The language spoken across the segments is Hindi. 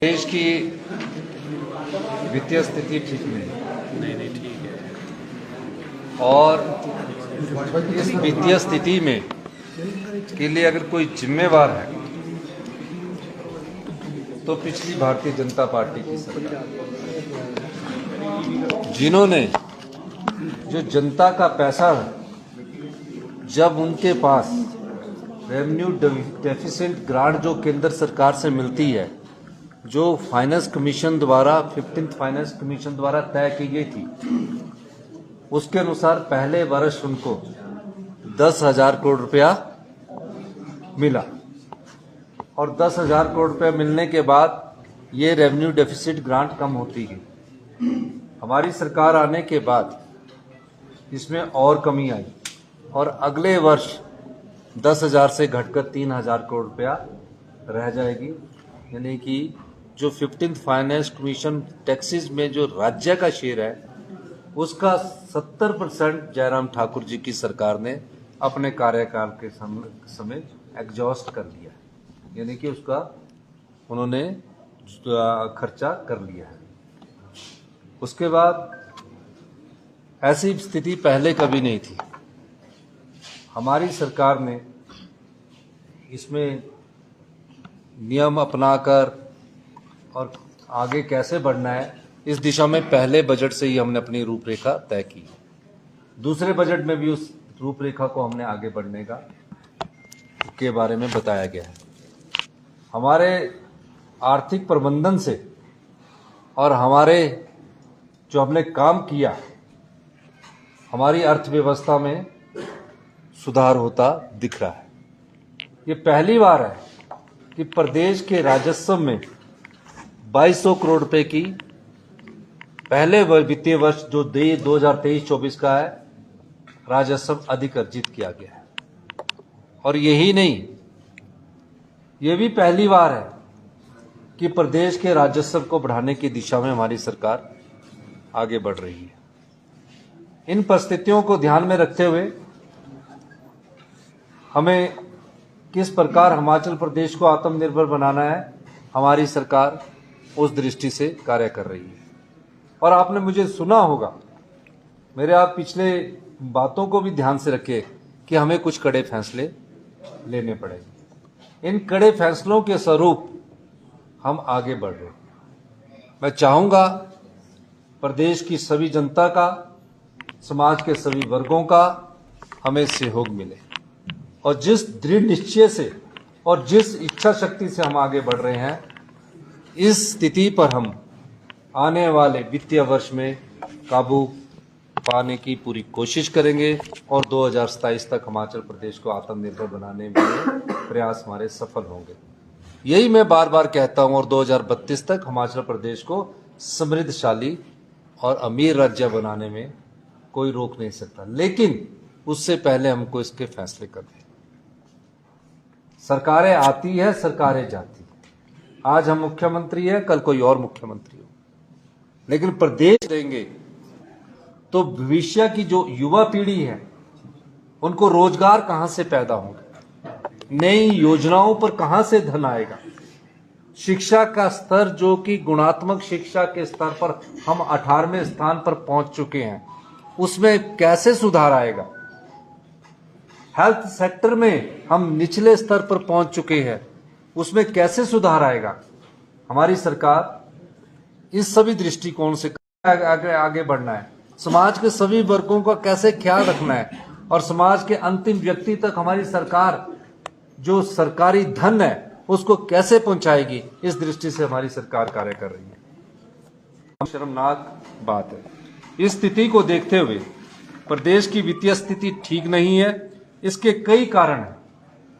देश की वित्तीय स्थिति ठीक नहीं ठीक है। और इस वित्तीय स्थिति में के लिए अगर कोई जिम्मेवार है तो पिछली भारतीय जनता पार्टी की सरकार, जिन्होंने जो जनता का पैसा जब उनके पास रेवेन्यू डेफिसिट ग्रांट जो केंद्र सरकार से मिलती है, जो फाइनेंस कमीशन द्वारा 15th फाइनेंस कमीशन द्वारा तय की गई थी, उसके अनुसार पहले वर्ष उनको 10,000 करोड़ रुपया मिला और 10,000 करोड़ रुपया मिलने के बाद ये रेवेन्यू डेफिसिट ग्रांट कम होती गई। हमारी सरकार आने के बाद इसमें और कमी आई और अगले वर्ष 10,000 से घटकर 3,000 करोड़ रुपया रह जाएगी। यानी कि जो 15th फाइनेंस कमीशन टैक्सेस में जो राज्य का शेयर है उसका 70% जयराम ठाकुर जी की सरकार ने अपने कार्यकाल के समय एग्जॉस्ट कर लिया है, यानी कि उसका उन्होंने खर्चा कर लिया है। उसके बाद ऐसी स्थिति पहले कभी नहीं थी। हमारी सरकार ने इसमें नियम अपनाकर और आगे कैसे बढ़ना है इस दिशा में पहले बजट से ही हमने अपनी रूपरेखा तय की। दूसरे बजट में भी उस रूपरेखा को हमने आगे बढ़ने के बारे में बताया गया है। हमारे आर्थिक प्रबंधन से और हमारे जो हमने काम किया, हमारी अर्थव्यवस्था में सुधार होता दिख रहा है। ये पहली बार है कि प्रदेश के राजस्व में 2200 करोड़ रुपए की पहले वित्तीय वर्ष जो 2023-24 का है राजस्व अधिक अर्जित किया गया है। और यही नहीं, ये भी पहली बार है कि प्रदेश के राजस्व को बढ़ाने की दिशा में हमारी सरकार आगे बढ़ रही है। इन परिस्थितियों को ध्यान में रखते हुए हमें किस प्रकार हिमाचल प्रदेश को आत्मनिर्भर बनाना है, हमारी सरकार उस दृष्टि से कार्य कर रही है। और आपने मुझे सुना होगा, मेरे आप पिछले बातों को भी ध्यान से रखें कि हमें कुछ कड़े फैसले लेने पड़ेंगे। इन कड़े फैसलों के स्वरूप हम आगे बढ़ रहे हैं। मैं चाहूंगा प्रदेश की सभी जनता का, समाज के सभी वर्गों का हमें सहयोग मिले और जिस दृढ़ निश्चय से और जिस इच्छा शक्ति से हम आगे बढ़ रहे हैं, इस स्थिति पर हम आने वाले वित्तीय वर्ष में काबू पाने की पूरी कोशिश करेंगे और 2027 तक हिमाचल प्रदेश को आत्मनिर्भर बनाने में प्रयास हमारे सफल होंगे। यही मैं बार बार कहता हूं और 2032 तक हिमाचल प्रदेश को समृद्धशाली और अमीर राज्य बनाने में कोई रोक नहीं सकता, लेकिन उससे पहले हमको इसके फैसले करने। सरकारें आती है, सरकारें जाती है। आज हम मुख्यमंत्री है, कल कोई और मुख्यमंत्री हो, लेकिन प्रदेश देंगे तो भविष्य की जो युवा पीढ़ी है उनको रोजगार कहां से पैदा होगा, नई योजनाओं पर कहां से धन आएगा, शिक्षा का स्तर जो कि गुणात्मक शिक्षा के स्तर पर हम 18वें स्थान पर पहुंच चुके हैं, उसमें कैसे सुधार आएगा। हेल्थ सेक्टर में हम निचले स्तर पर पहुंच चुके हैं, उसमें कैसे सुधार आएगा। हमारी सरकार इस सभी दृष्टिकोण से आगे बढ़ना है। समाज के सभी वर्गों का कैसे ख्याल रखना है और समाज के अंतिम व्यक्ति तक हमारी सरकार जो सरकारी धन है उसको कैसे पहुंचाएगी, इस दृष्टि से हमारी सरकार कार्य कर रही है। शर्मनाक बात है। इस स्थिति को देखते हुए प्रदेश की वित्तीय स्थिति ठीक नहीं है। इसके कई कारण हैं।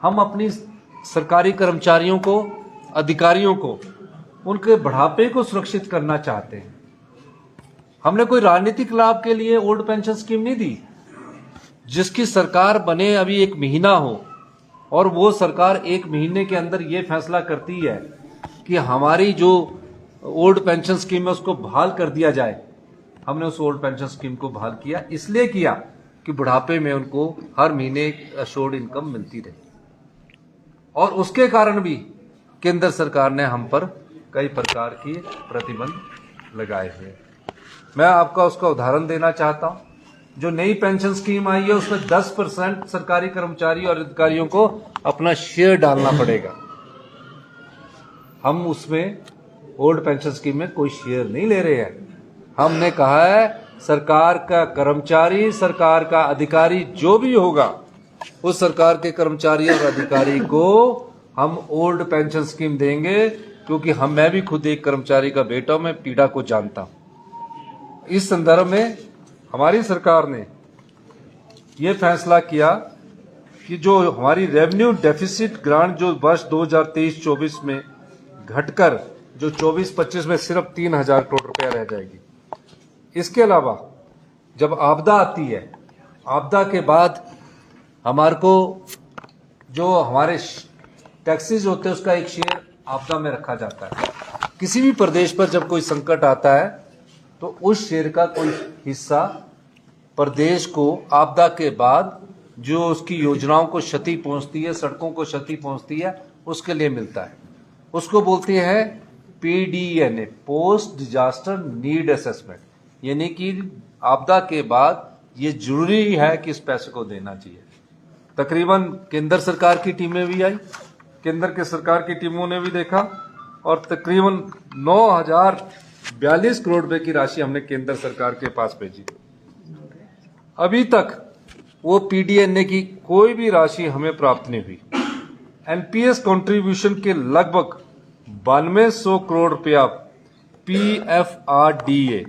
हम अपनी सरकारी कर्मचारियों को, अधिकारियों को, उनके बढ़ापे को सुरक्षित करना चाहते हैं। हमने कोई राजनीतिक लाभ के लिए ओल्ड पेंशन स्कीम नहीं दी। जिसकी सरकार बने अभी 1 महीना हो और वो सरकार 1 महीने के अंदर ये फैसला करती है कि हमारी जो ओल्ड पेंशन स्कीम है उसको बहाल कर दिया जाए। हमने उस ओल्ड पेंशन स्कीम को बहाल किया, इसलिए किया कि बुढ़ापे में उनको हर महीने अश्योर्ड इनकम मिलती रहे। और उसके कारण भी केंद्र सरकार ने हम पर कई प्रकार की प्रतिबंध लगाए हुए हैं। मैं आपका उसका उदाहरण देना चाहता हूं। जो नई पेंशन स्कीम आई है उसमें 10% सरकारी कर्मचारी और अधिकारियों को अपना शेयर डालना पड़ेगा। हम उसमें ओल्ड पेंशन स्कीम में कोई शेयर नहीं ले रहे हैं। हमने कहा है सरकार का कर्मचारी, सरकार का अधिकारी जो भी होगा, उस सरकार के कर्मचारी और अधिकारी को हम ओल्ड पेंशन स्कीम देंगे, क्योंकि मैं भी खुद एक कर्मचारी का बेटा हूं, मैं पीड़ा को जानता हूं। इस संदर्भ में हमारी सरकार ने यह फैसला किया कि जो हमारी रेवेन्यू डेफिसिट ग्रांट जो वर्ष 2023-24 में घटकर जो 24-25 में सिर्फ 3,000 करोड़ रुपया रह जाएगी। इसके अलावा जब आपदा आती है, आपदा के बाद हमारे को जो हमारे टैक्सेस होते हैं उसका एक शेयर आपदा में रखा जाता है। किसी भी प्रदेश पर जब कोई संकट आता है तो उस शेयर का कोई हिस्सा प्रदेश को आपदा के बाद जो उसकी योजनाओं को क्षति पहुंचती है, सड़कों को क्षति पहुंचती है, उसके लिए मिलता है। उसको बोलते हैं PDNA, post disaster need assessment, यानी कि आपदा के बाद ये जरूरी है कि इस पैसे को देना चाहिए। तकरीबन केंद्र सरकार की टीमें भी आई, केंद्र के सरकार की टीमों ने भी देखा और तकरीबन 9,042 करोड़ रुपए की राशि हमने केंद्र सरकार के पास भेजी। अभी तक वो PDNA की कोई भी राशि हमें प्राप्त नहीं हुई। NPS कंट्रीब्यूशन के लगभग 9200 करोड़ रुपया PFRDA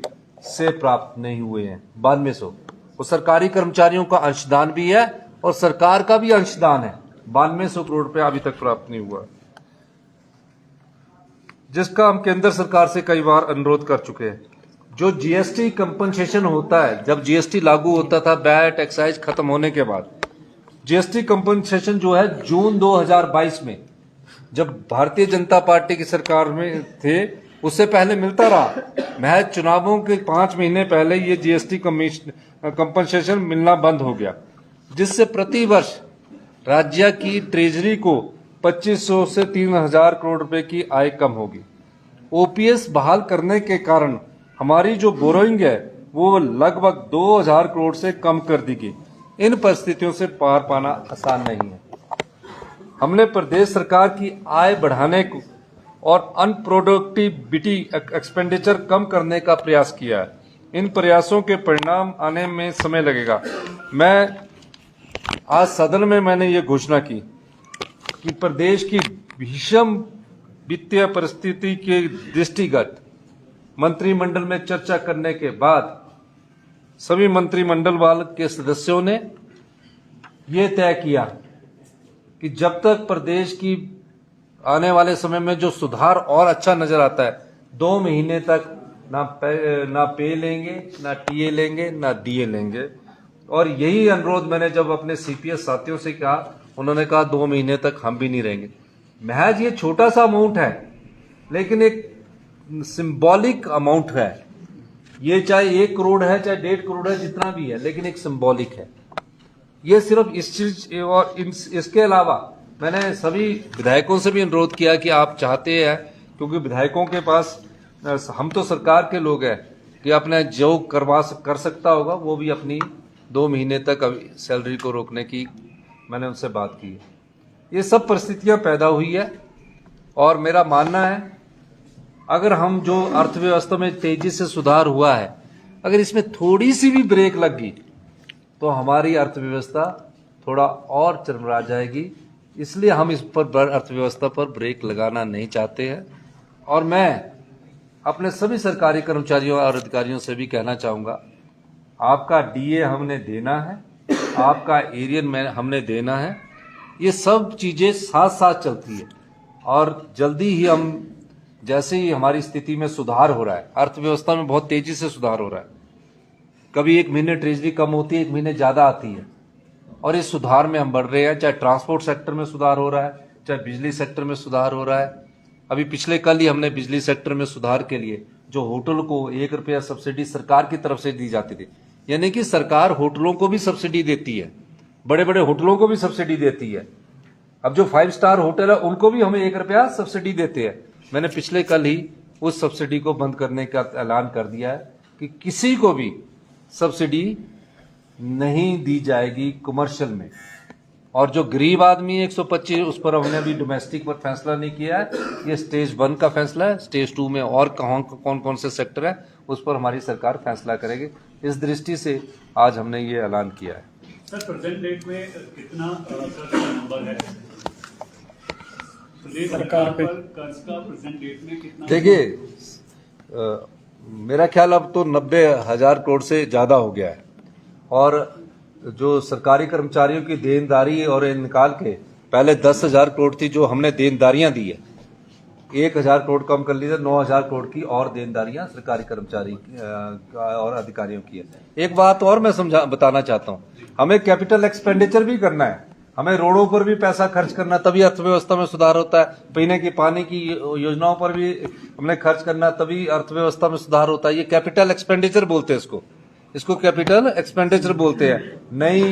से प्राप्त नहीं हुए हैं। 9200 वो सरकारी कर्मचारियों का अंशदान भी है और सरकार का भी अंशदान है। 9200 करोड़ रुपया अभी तक प्राप्त नहीं हुआ, जिसका हम केंद्र सरकार से कई बार अनुरोध कर चुके हैं। जो GST कंपनसेशन होता है, जब GST लागू होता था, वैट एक्साइज खत्म होने के बाद GST कंपनसेशन जो है जून 2022 में जब भारतीय जनता पार्टी की सरकार में थे, उससे पहले मिलता रहा। महज चुनावों के 5 महीने पहले ये GST कंपनसेशन मिलना बंद हो गया, जिससे प्रति वर्ष राज्य की ट्रेजरी को 2500 से 3,000 करोड़ रुपए की आय कम होगी। OPS बहाल करने के कारण हमारी जो बोरोइंग है वो लगभग 2,000 करोड़ से कम कर दी गई। इन परिस्थितियों से पार पाना आसान नहीं है। हमने प्रदेश सरकार की आय बढ़ाने को और अनप्रोडक्टिविटी एक्सपेंडिचर कम करने का प्रयास किया है। इन प्रयासों के परिणाम आने में समय लगेगा। मैं आज सदन में मैंने ये घोषणा की कि प्रदेश की भीषण वित्तीय परिस्थिति के दृष्टिगत मंत्रिमंडल में चर्चा करने के बाद सभी मंत्रिमंडल वाले के सदस्यों ने ये तय किया कि जब तक प्रदेश की आने वाले समय में जो सुधार और अच्छा नजर आता है, 2 महीने तक ना पे लेंगे, ना टीए लेंगे, ना डीए लेंगे। और यही अनुरोध मैंने जब अपने CPS साथियों से कहा, उन्होंने कहा 2 महीने तक हम भी नहीं रहेंगे। महज ये छोटा सा अमाउंट है, लेकिन एक सिंबॉलिक अमाउंट है। ये चाहे 1 करोड़ है, चाहे 1.5 करोड़ है, जितना भी है, लेकिन एक सिंबॉलिक है। ये सिर्फ इस चीज और इसके अलावा मैंने सभी विधायकों से भी अनुरोध किया कि आप चाहते हैं, क्योंकि विधायकों के पास, हम तो सरकार के लोग हैं, कि अपने जो कर सकता होगा वो भी अपनी 2 महीने तक सैलरी को रोकने की मैंने उनसे बात की है। ये सब परिस्थितियां पैदा हुई है और मेरा मानना है अगर हम जो अर्थव्यवस्था में तेजी से सुधार हुआ है, अगर इसमें थोड़ी सी भी ब्रेक लग गई तो हमारी अर्थव्यवस्था थोड़ा और चरमरा जाएगी। इसलिए हम इस पर अर्थव्यवस्था पर ब्रेक लगाना नहीं चाहते हैं। और मैं अपने सभी सरकारी कर्मचारियों और अधिकारियों से भी कहना चाहूँगा, आपका DA हमने देना है, आपका एरियन में हमने देना है। ये सब चीज़ें साथ साथ चलती है और जल्दी ही हम, जैसे ही हमारी स्थिति में सुधार हो रहा है, अर्थव्यवस्था में बहुत तेजी से सुधार हो रहा है, कभी 1 महीने ट्रेजरी कम होती है, 1 महीने ज़्यादा आती है, और इस सुधार में हम बढ़ रहे हैं। चाहे ट्रांसपोर्ट सेक्टर में सुधार हो रहा है, चाहे बिजली सेक्टर में सुधार हो रहा है। अभी पिछले कल ही हमने बिजली सेक्टर में सुधार के लिए जो होटल को 1 रुपया सब्सिडी सरकार की तरफ से दी जाती थी, यानी कि सरकार होटलों को भी सब्सिडी देती है, बड़े बड़े होटलों को भी सब्सिडी देती है। अब जो 5 स्टार होटल है उनको भी हमें 1 रुपया सब्सिडी देते हैं। मैंने पिछले कल ही उस सब्सिडी को बंद करने का ऐलान कर दिया है कि किसी को भी सब्सिडी नहीं दी जाएगी कमर्शियल में। और जो गरीब आदमी है 125, उस पर हमने अभी डोमेस्टिक पर फैसला नहीं किया है, ये स्टेज 1 का फैसला है। स्टेज 2 में और कौन कौन से सेक्टर है उस पर हमारी सरकार फैसला करेगी। इस दृष्टि से आज हमने ये ऐलान किया है। सर, प्रेजेंट डेट में कितना नंबर है सरकार पे कर्ज का? प्रेजेंट डेट में कितना? देखिए, मेरा ख्याल अब तो 90,000 करोड़ से ज्यादा हो गया है। और जो सरकारी कर्मचारियों की देनदारी और निकाल के पहले 10,000 करोड़ थी जो हमने देनदारियां दी है, 1,000 करोड़ कम कर ली है, 9,000 करोड़ की और देनदारियां सरकारी कर्मचारी और अधिकारियों की है। एक बात और मैं बताना चाहता हूं, हमें कैपिटल एक्सपेंडिचर भी करना है, हमें रोडों पर भी पैसा खर्च करना, तभी अर्थव्यवस्था में सुधार होता है। पीने की पानी की योजनाओं पर भी हमने खर्च करना, तभी अर्थव्यवस्था में सुधार होता है। ये कैपिटल एक्सपेंडिचर बोलते हैं इसको कैपिटल एक्सपेंडिचर बोलते हैं। नई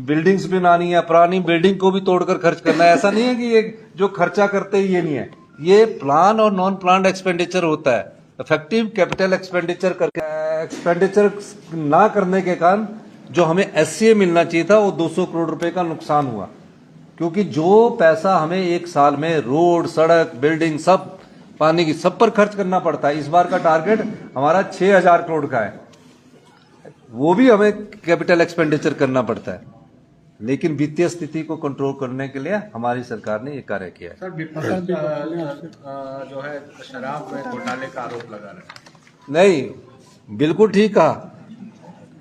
बिल्डिंग्स बनानी है, पुरानी बिल्डिंग को भी तोड़कर खर्च करना है। ऐसा नहीं है कि ये जो खर्चा करते हैं ये नहीं है, ये प्लान और नॉन प्लान एक्सपेंडिचर होता है। इफेक्टिव कैपिटल एक्सपेंडिचर करके एक्सपेंडिचर ना करने के कारण जो हमें एससीए मिलना चाहिए था वो 200 करोड़ रुपए का नुकसान हुआ, क्योंकि जो पैसा हमें एक साल में रोड, सड़क, बिल्डिंग, सब पानी की सब पर खर्च करना पड़ता है। इस बार का टारगेट हमारा 6,000 करोड़ का है, वो भी हमें कैपिटल एक्सपेंडिचर करना पड़ता है। लेकिन वित्तीय स्थिति को कंट्रोल करने के लिए हमारी सरकार ने ये कार्य किया है। सर, विपक्ष जो है शराब में घोटाले का आरोप लगा रहे हैं। नहीं, बिल्कुल ठीक कहा,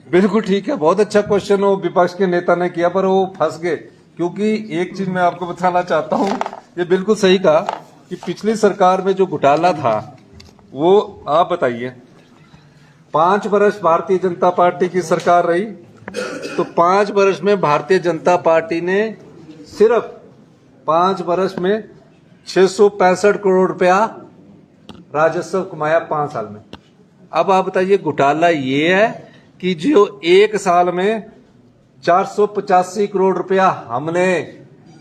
बिल्कुल ठीक है। बहुत अच्छा क्वेश्चन वो विपक्ष के नेता ने किया, पर वो फंस गए। क्योंकि एक चीज मैं आपको बताना चाहता हूं, ये बिल्कुल सही कहा कि पिछली सरकार में जो घोटाला था वो, आप बताइए, 5 वर्ष भारतीय जनता पार्टी की सरकार रही, तो 5 वर्ष में भारतीय जनता पार्टी ने सिर्फ 5 वर्ष में 665 करोड़ रुपया राजस्व कमाया 5 साल में। अब आप बताइए, घोटाला ये है कि जो एक साल में 485 करोड़ रुपया हमने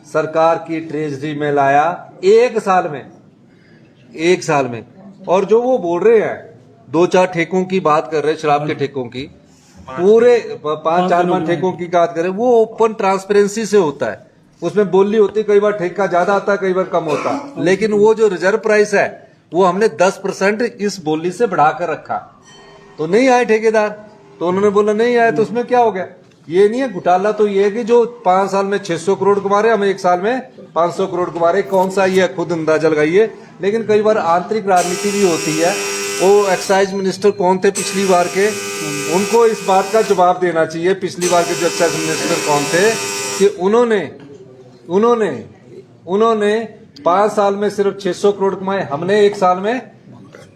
सरकार की ट्रेजरी में लाया, एक साल में। और जो वो बोल रहे हैं 2-4 ठेकों की बात कर रहे हैं, शराब के ठेकों की, पूरे 5-4 ठेकों की बात करें, वो ओपन ट्रांसपेरेंसी से होता है। उसमें बोली होती है, कई बार ठेका ज्यादा आता है, कई बार कम होता है। लेकिन वो जो रिजर्व प्राइस है वो हमने 10% इस बोली से बढ़ाकर रखा। तो नहीं आए ठेकेदार, तो उन्होंने बोला नहीं आए, तो उसमें क्या हो गया? ये नहीं है घोटाला, तो ये है कि जो 5 साल में 600 करोड़ कमा रहे, हम एक साल में 500 करोड़ कमा रहे। कौन सा ये खुद अंदाजा लगाइए। लेकिन कई बार आंतरिक राजनीति भी होती है। वो एक्साइज मिनिस्टर कौन थे पिछली बार के, उनको इस बात का जवाब देना चाहिए। पिछली बार के जो एक्साइज मिनिस्टर कौन थे कि उन्होंने 5 साल में सिर्फ 600 करोड़ कमाए, हमने एक साल में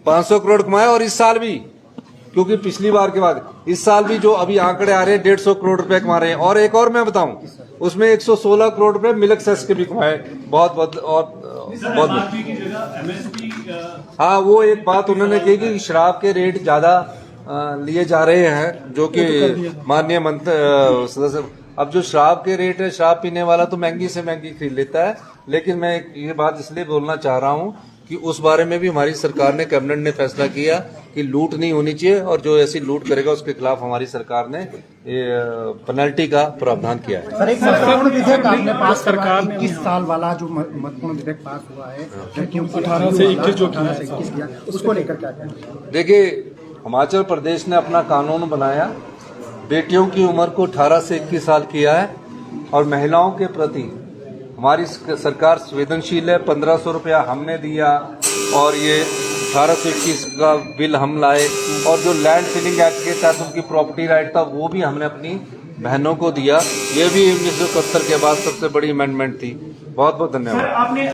500 करोड़ कमाए। और इस साल भी, क्योंकि पिछली बार के बाद इस साल भी जो अभी आंकड़े आ रहे हैं 150 करोड़ रुपए कमा रहे हैं। और एक और मैं बताऊं, उसमें 116 करोड़ रुपए मिल्क सेस के भी कमाए। बहुत हाँ, वो एक बात उन्होंने कही कि शराब के रेट ज्यादा लिए जा रहे हैं, जो कि माननीय मंत्री सदस्य। अब जो शराब के रेट है, शराब पीने वाला तो महंगी से महंगी खरीद लेता है। लेकिन मैं ये बात इसलिए बोलना चाह रहा हूं कि उस बारे में भी हमारी सरकार ने, कैबिनेट ने फैसला किया कि लूट नहीं होनी चाहिए, और जो ऐसी लूट करेगा उसके खिलाफ हमारी सरकार ने पेनल्टी का प्रावधान किया है। सर, एक महत्वपूर्ण विधेयक आपने पास करवा, 21 साल वाला जो महत्वपूर्ण विधेयक पास हुआ है, 18 से 21 किया, उसको लेकर क्या कहेंगे? देखिए, हिमाचल प्रदेश ने अपना कानून बनाया, बेटियों की उम्र को 18 से 21 साल किया है, और महिलाओं के प्रति हमारी सरकार संवेदनशील है। 1,500 रुपया हमने दिया, और ये 18 से 21 का बिल हम लाए। और जो लैंड सीलिंग एक्ट के तहत उनकी प्रॉपर्टी राइट था, वो भी हमने अपनी बहनों को दिया। ये भी 1971 के बाद सबसे बड़ी अमेंडमेंट थी। बहुत बहुत धन्यवाद।